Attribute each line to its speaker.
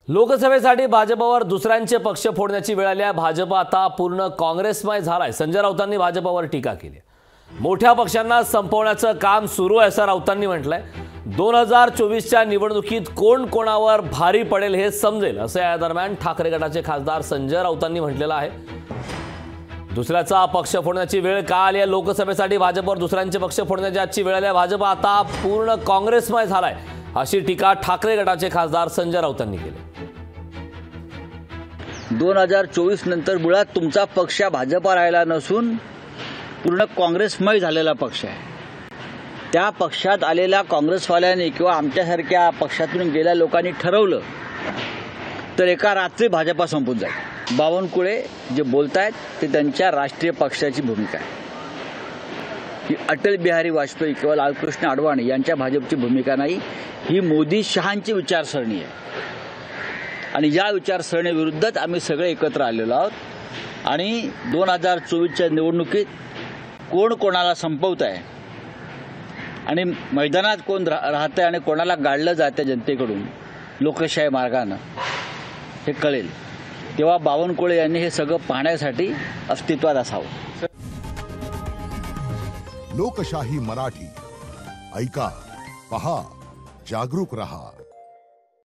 Speaker 1: लोकसभेसाठी भाजपवर दुसऱ्यांचे पक्ष फोडण्याची वेळ आली आहे। भाजप आता पूर्ण काँग्रेसमय झालाय। संजय राऊतांनी भाजपवर टीका केली। मोठ्या पक्षांना संपवण्याचं काम सुरू आहे असं राऊतांनी म्हटलंय। 2024च्या निवडणुकीत कोण कोणावर भारी पडेल हे समजेल असं या दरम्यान ठाकरे गटाचे खासदार संजय राऊतांनी म्हटलेलं आहे। दुसऱ्याचा पक्ष फोडण्याची वेळ का आली आहे? लोकसभेसाठी भाजपवर दुसऱ्यांचे पक्ष फोडण्याची आजची वेळ आली आहे। भाजप आता पूर्ण काँग्रेसमय झालाय अशी टीका ठाकरे गटाचे खासदार संजय राऊतांनी केली।
Speaker 2: 2024 नंतर मुळात तुमचा पक्ष भाजप राहिला नसून पूर्ण काँग्रेसमय झालेला पक्ष आहे। त्या पक्षात आलेल्या काँग्रेसवाल्यांनी किंवा आमच्यासारख्या पक्षातून गेलेल्या लोकांनी ठरवलं तर एका रात्री भाजप संपून जाईल। बावनकुळे जे बोलतायत ते त्यांच्या राष्ट्रीय पक्षाची भूमिका आहे। ही अटल बिहारी वाजपेयी किंवा लालकृष्ण अडवाणी यांच्या भाजपची भूमिका नाही, ही मोदी शहांची विचारसरणी आहे। आणि या विचारसरणीविरुद्धच आम्ही सगळे एकत्र आलेलो आहोत। आणि 2024च्या निवडणुकीत कोण कोणाला संपवत आहे आणि मैदानात कोण राहतंय आणि कोणाला गाडलं जातं जनतेकडून लोकशाही मार्गाने हे कळेल। तेव्हा बावनकुळे यांनी हे सगळं पाहण्यासाठी अस्तित्वात असावं।
Speaker 3: लोकशाही मराठी ऐका, पहा, जागरूक रहा।